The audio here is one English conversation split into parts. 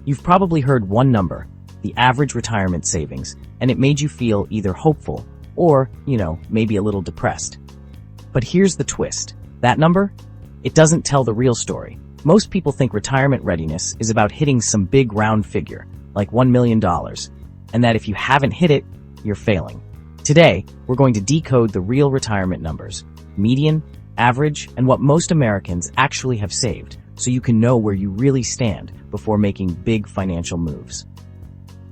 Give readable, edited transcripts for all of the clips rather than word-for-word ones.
You've probably heard one number, the average retirement savings, and it made you feel either hopeful or, maybe a little depressed. But here's the twist. That number? It doesn't tell the real story. Most people think retirement readiness is about hitting some big round figure, like $1 million, and that if you haven't hit it, you're failing. Today, we're going to decode the real retirement numbers, median, average, and what most Americans actually have saved, so you can know where you really stand before making big financial moves.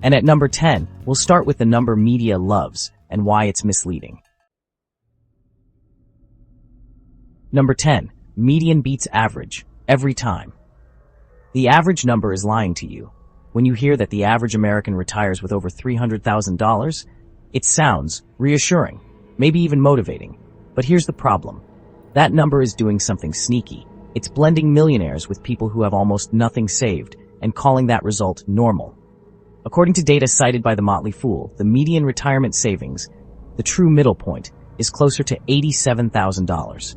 And at number 10, we'll start with the number media loves and why it's misleading. Number 10, median beats average, every time. The average number is lying to you. When you hear that the average American retires with over $300,000, it sounds reassuring, maybe even motivating. But here's the problem. That number is doing something sneaky. It's blending millionaires with people who have almost nothing saved and calling that result normal. According to data cited by the Motley Fool, the median retirement savings, the true middle point, is closer to $87,000.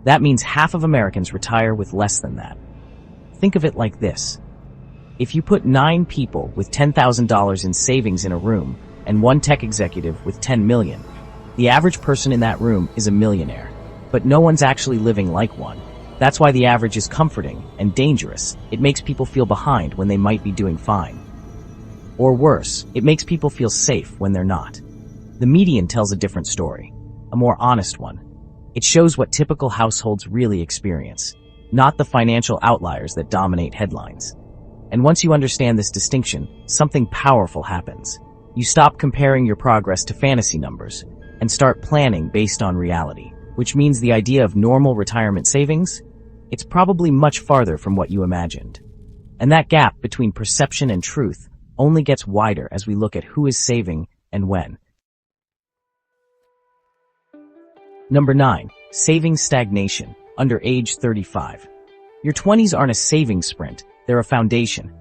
That means half of Americans retire with less than that. Think of it like this. If you put 9 people with $10,000 in savings in a room and one tech executive with $10 million, the average person in that room is a millionaire. But no one's actually living like one. That's why the average is comforting and dangerous. It makes people feel behind when they might be doing fine. Or worse, it makes people feel safe when they're not. The median tells a different story, a more honest one. It shows what typical households really experience, not the financial outliers that dominate headlines. And once you understand this distinction, something powerful happens. You stop comparing your progress to fantasy numbers and start planning based on reality, which means the idea of normal retirement savings, it's probably much farther from what you imagined. And that gap between perception and truth only gets wider as we look at who is saving and when. Number 9, savings stagnation, under age 35. Your 20s aren't a savings sprint, they're a foundation.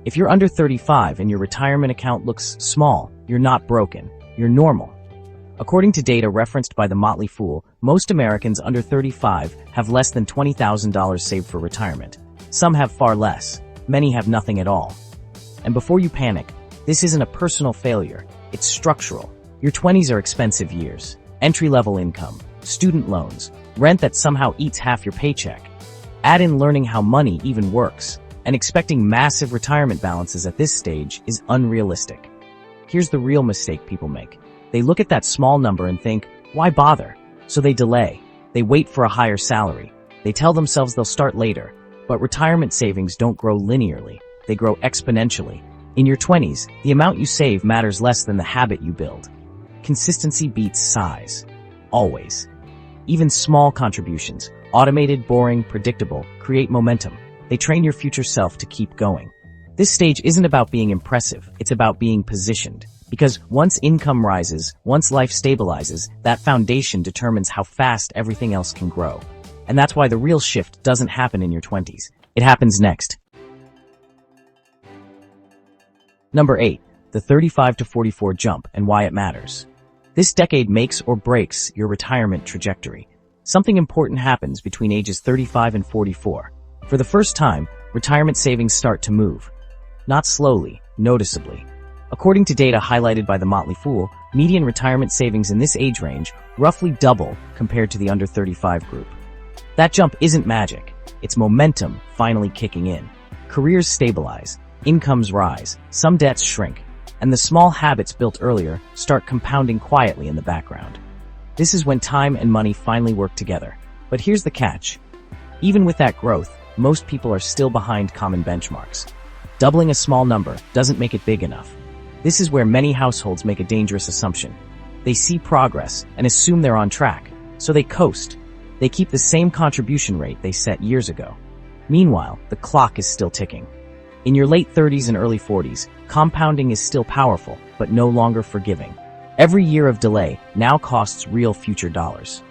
If you're under 35 and your retirement account looks small, you're not broken, you're normal. According to data referenced by the Motley Fool, most Americans under 35 have less than $20,000 saved for retirement. Some have far less, many have nothing at all. And before you panic, this isn't a personal failure, it's structural. Your 20s are expensive years. Entry-level income, student loans, rent that somehow eats half your paycheck. Add in learning how money even works, and expecting massive retirement balances at this stage is unrealistic. Here's the real mistake people make. They look at that small number and think, why bother? So they delay. They wait for a higher salary. They tell themselves they'll start later. But retirement savings don't grow linearly. They grow exponentially. In your 20s, the amount you save matters less than the habit you build. Consistency beats size. Always. Even small contributions, automated, boring, predictable, create momentum. They train your future self to keep going. This stage isn't about being impressive, it's about being positioned. Because once income rises, once life stabilizes, that foundation determines how fast everything else can grow. And that's why the real shift doesn't happen in your 20s. It happens next. Number 8, the 35 to 44 jump and why it matters. This decade makes or breaks your retirement trajectory. Something important happens between ages 35 and 44. For the first time, retirement savings start to move. Not slowly, noticeably. According to data highlighted by the Motley Fool, median retirement savings in this age range roughly double compared to the under 35 group. That jump isn't magic. It's momentum finally kicking in. Careers stabilize, incomes rise, some debts shrink, and the small habits built earlier start compounding quietly in the background. This is when time and money finally work together. But here's the catch. Even with that growth, most people are still behind common benchmarks. Doubling a small number doesn't make it big enough. This is where many households make a dangerous assumption. They see progress and assume they're on track, so they coast. They keep the same contribution rate they set years ago. Meanwhile, the clock is still ticking. In your late 30s and early 40s, compounding is still powerful, but no longer forgiving. Every year of delay now costs real future dollars.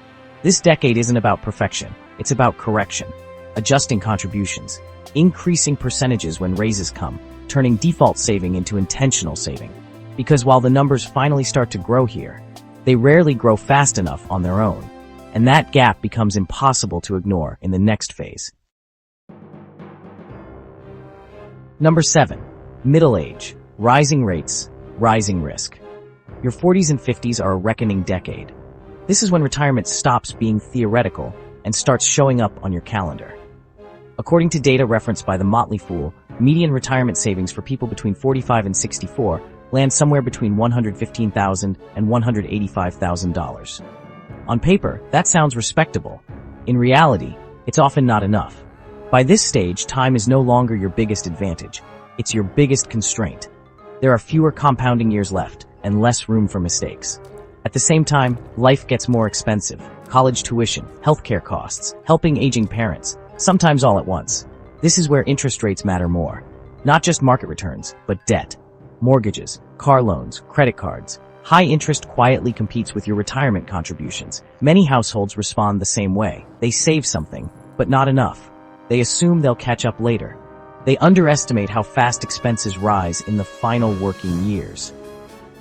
This decade isn't about perfection, it's about correction. Adjusting contributions, increasing percentages when raises come, turning default saving into intentional saving. Because while the numbers finally start to grow here, they rarely grow fast enough on their own, and that gap becomes impossible to ignore in the next phase. Number 7, Middle age, rising rates, rising risk. Your 40s and 50s are a reckoning decade. This is when retirement stops being theoretical and starts showing up on your calendar. According to data referenced by the Motley Fool, median retirement savings for people between 45 and 64 land somewhere between $115,000 and $185,000. On paper, that sounds respectable. In reality, it's often not enough. By this stage, time is no longer your biggest advantage. It's your biggest constraint. There are fewer compounding years left and less room for mistakes. At the same time, life gets more expensive. College tuition, healthcare costs, helping aging parents, sometimes all at once. This is where interest rates matter more. Not just market returns, but debt. Mortgages, car loans, credit cards. High interest quietly competes with your retirement contributions. Many households respond the same way. They save something, but not enough. They assume they'll catch up later. They underestimate how fast expenses rise in the final working years.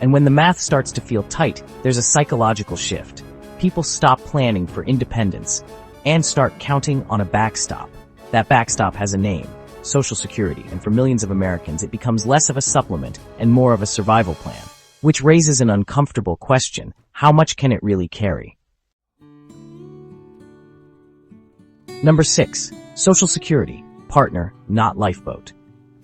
And when the math starts to feel tight, there's a psychological shift. People stop planning for independence and start counting on a backstop. That backstop has a name, Social Security, and for millions of Americans, it becomes less of a supplement and more of a survival plan, which raises an uncomfortable question: how much can it really carry? Number 6. Social Security. Partner, not lifeboat.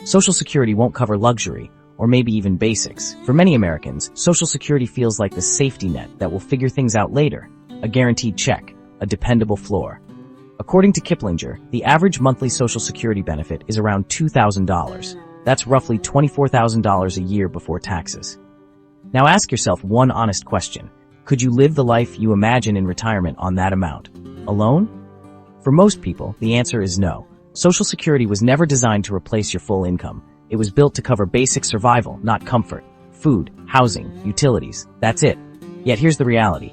Social Security won't cover luxury, or maybe even basics. For many Americans, Social Security feels like the safety net that will figure things out later. A guaranteed check, a dependable floor. According to Kiplinger, the average monthly Social Security benefit is around $2,000. That's roughly $24,000 a year before taxes. Now ask yourself one honest question. Could you live the life you imagine in retirement on that amount? Alone? For most people, the answer is no. Social Security was never designed to replace your full income. It was built to cover basic survival, not comfort. Food, housing, utilities, that's it. Yet here's the reality.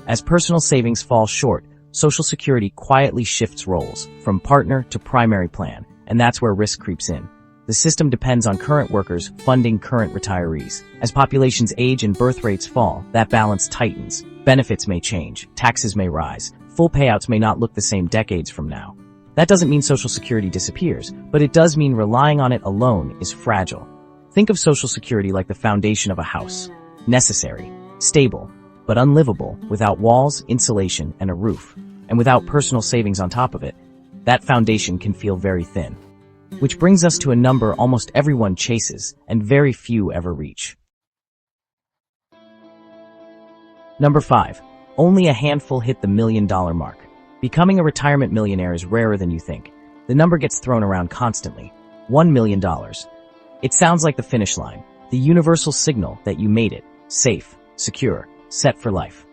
As personal savings fall short, Social Security quietly shifts roles, from partner to primary plan, and that's where risk creeps in. The system depends on current workers funding current retirees. As populations age and birth rates fall, that balance tightens. Benefits may change, taxes may rise, full payouts may not look the same decades from now. That doesn't mean Social Security disappears, but it does mean relying on it alone is fragile. Think of Social Security like the foundation of a house. Necessary, stable, but unlivable without walls, insulation, and a roof. And without personal savings on top of it, that foundation can feel very thin. Which brings us to a number almost everyone chases and very few ever reach. Number 5. Only a handful hit the $1 million mark. Becoming a retirement millionaire is rarer than you think. The number gets thrown around constantly. $1 million. It sounds like the finish line, the universal signal that you made it, safe, secure, set for life.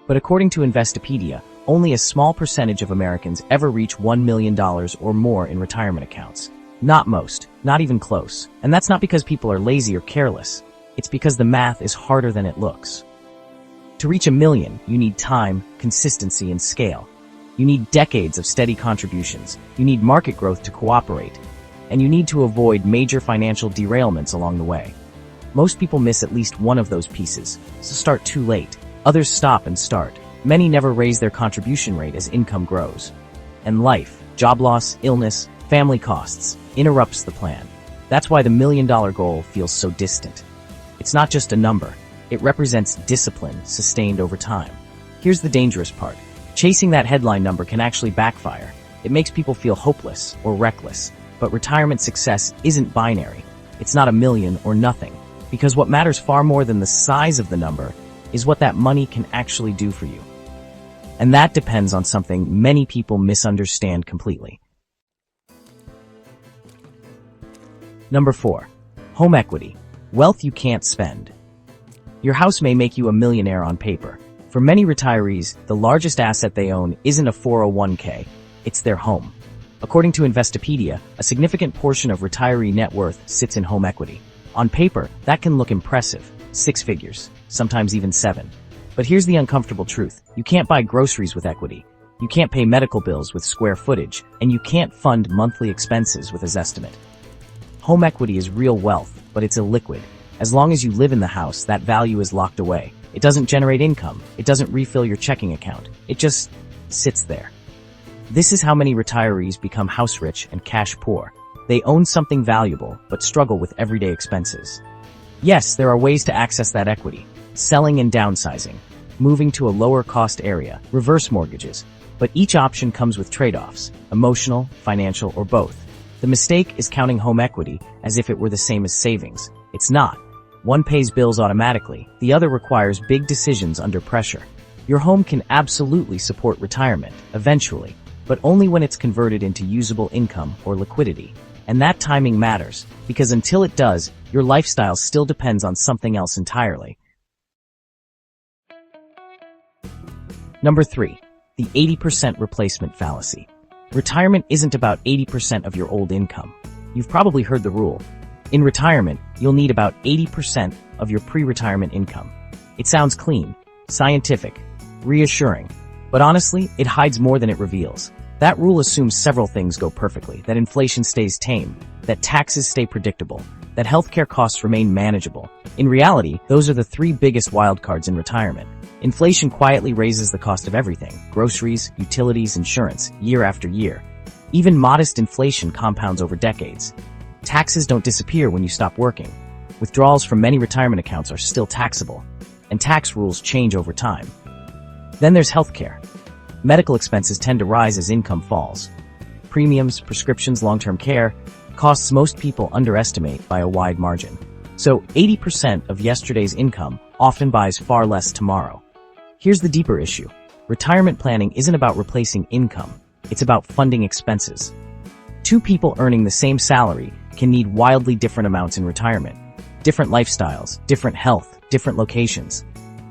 But according to Investopedia, only a small percentage of Americans ever reach $1 million or more in retirement accounts. Not most, not even close. And that's not because people are lazy or careless. It's because the math is harder than it looks. To reach $1 million, you need time, consistency, and scale. You need decades of steady contributions. You need market growth to cooperate. And you need to avoid major financial derailments along the way. Most people miss at least one of those pieces, so start too late. Others stop and start. Many never raise their contribution rate as income grows. And life, job loss, illness, family costs, interrupts the plan. That's why the $1 million goal feels so distant. It's not just a number. It represents discipline sustained over time. Here's the dangerous part. Chasing that headline number can actually backfire. It makes people feel hopeless or reckless. But retirement success isn't binary. It's not $1 million or nothing. Because what matters far more than the size of the number is what that money can actually do for you. And that depends on something many people misunderstand completely. Number 4. Home equity. Wealth you can't spend. Your house may make you a millionaire on paper. For many retirees, the largest asset they own isn't a 401k, it's their home. According to Investopedia, a significant portion of retiree net worth sits in home equity. On paper, that can look impressive, 6 figures, sometimes even 7. But here's the uncomfortable truth. You can't buy groceries with equity. You can't pay medical bills with square footage, and you can't fund monthly expenses with a Zestimate. Home equity is real wealth, but it's illiquid. As long as you live in the house, that value is locked away. It doesn't generate income. It doesn't refill your checking account. It just sits there. This is how many retirees become house rich and cash poor. They own something valuable, but struggle with everyday expenses. Yes, there are ways to access that equity. Selling and downsizing, moving to a lower-cost area, reverse mortgages. But each option comes with trade-offs, emotional, financial, or both. The mistake is counting home equity as if it were the same as savings. It's not. One pays bills automatically, the other requires big decisions under pressure. Your home can absolutely support retirement, eventually, but only when it's converted into usable income or liquidity. And that timing matters, because until it does, your lifestyle still depends on something else entirely. Number 3. The 80% replacement fallacy. Retirement isn't about 80% of your old income. You've probably heard the rule. In retirement, you'll need about 80% of your pre-retirement income. It sounds clean, scientific, reassuring, but honestly, it hides more than it reveals. That rule assumes several things go perfectly, that inflation stays tame, that taxes stay predictable, that healthcare costs remain manageable. In reality, those are the 3 biggest wildcards in retirement. Inflation quietly raises the cost of everything: groceries, utilities, insurance, year after year. Even modest inflation compounds over decades. Taxes don't disappear when you stop working. Withdrawals from many retirement accounts are still taxable, and tax rules change over time. Then there's healthcare. Medical expenses tend to rise as income falls. Premiums, prescriptions, long-term care, costs most people underestimate by a wide margin. So 80% of yesterday's income often buys far less tomorrow. Here's the deeper issue. Retirement planning isn't about replacing income. It's about funding expenses. 2 people earning the same salary can need wildly different amounts in retirement. Different lifestyles, different health, different locations.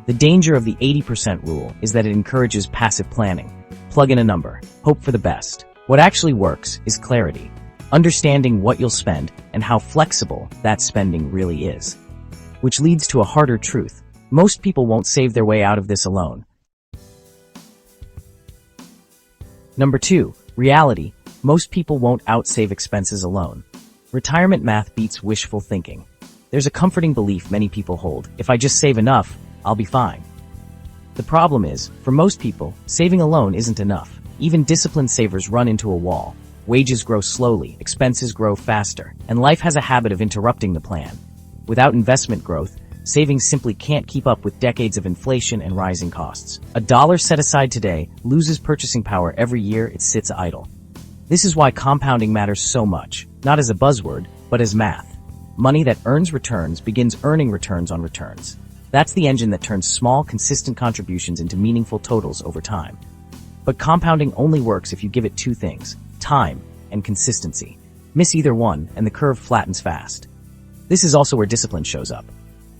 The danger of the 80% rule is that it encourages passive planning. Plug in a number, hope for the best. What actually works is clarity. Understanding what you'll spend and how flexible that spending really is. Which leads to a harder truth. Most people won't save their way out of this alone. Number 2, reality. Most people won't outsave expenses alone. Retirement math beats wishful thinking. There's a comforting belief many people hold: if I just save enough, I'll be fine. The problem is, for most people, saving alone isn't enough. Even disciplined savers run into a wall. Wages grow slowly, expenses grow faster, and life has a habit of interrupting the plan. Without investment growth, savings simply can't keep up with decades of inflation and rising costs. A dollar set aside today loses purchasing power every year it sits idle. This is why compounding matters so much, not as a buzzword, but as math. Money that earns returns begins earning returns on returns. That's the engine that turns small, consistent contributions into meaningful totals over time. But compounding only works if you give it 2 things: time and consistency. Miss either one, and the curve flattens fast. This is also where discipline shows up.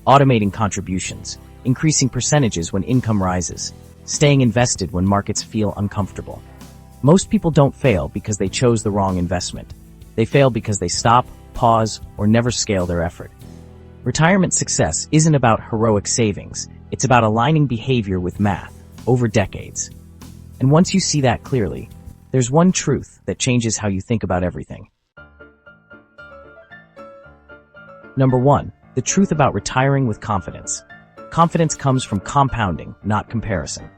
Automating contributions, increasing percentages when income rises, staying invested when markets feel uncomfortable. Most people don't fail because they chose the wrong investment. They fail because they stop, pause, or never scale their effort. Retirement success isn't about heroic savings. It's about aligning behavior with math over decades. And once you see that clearly, there's one truth that changes how you think about everything. Number 1, the truth about retiring with confidence. Confidence comes from compounding, not comparison.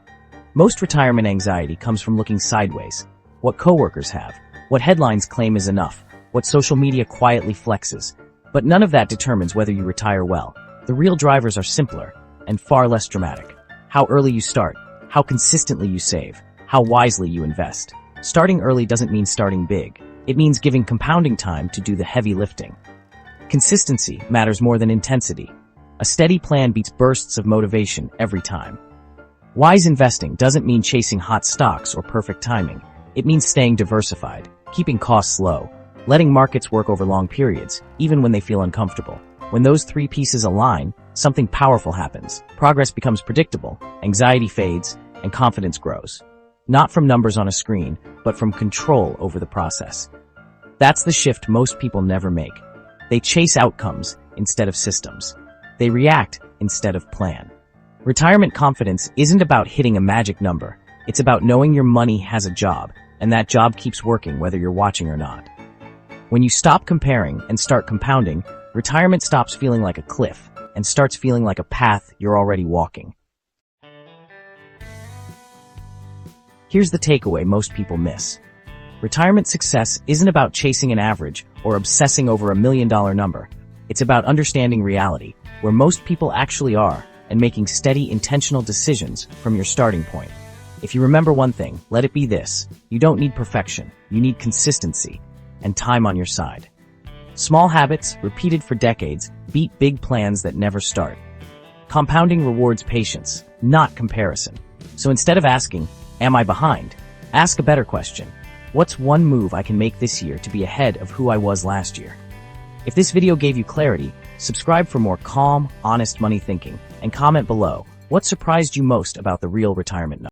Most retirement anxiety comes from looking sideways. What coworkers have, what headlines claim is enough, what social media quietly flexes. But none of that determines whether you retire well. The real drivers are simpler and far less dramatic. How early you start, how consistently you save, how wisely you invest. Starting early doesn't mean starting big. It means giving compounding time to do the heavy lifting. Consistency matters more than intensity. A steady plan beats bursts of motivation every time. Wise investing doesn't mean chasing hot stocks or perfect timing. It means staying diversified, keeping costs low, letting markets work over long periods, even when they feel uncomfortable. When those 3 pieces align, something powerful happens. Progress becomes predictable, anxiety fades, and confidence grows. Not from numbers on a screen, but from control over the process. That's the shift most people never make. They chase outcomes instead of systems. They react instead of plan. Retirement confidence isn't about hitting a magic number. It's about knowing your money has a job, and that job keeps working whether you're watching or not. When you stop comparing and start compounding, retirement stops feeling like a cliff and starts feeling like a path you're already walking. Here's the takeaway most people miss. Retirement success isn't about chasing an average or obsessing over $1 million number. It's about understanding reality, where most people actually are, and making steady, intentional decisions from your starting point. If you remember one thing, let it be this: you don't need perfection, you need consistency and time on your side. Small habits, repeated for decades, beat big plans that never start. Compounding rewards patience, not comparison. So instead of asking, "Am I behind?" ask a better question. What's one move I can make this year to be ahead of who I was last year? If this video gave you clarity, subscribe for more calm, honest money thinking, and comment below what surprised you most about the real retirement number.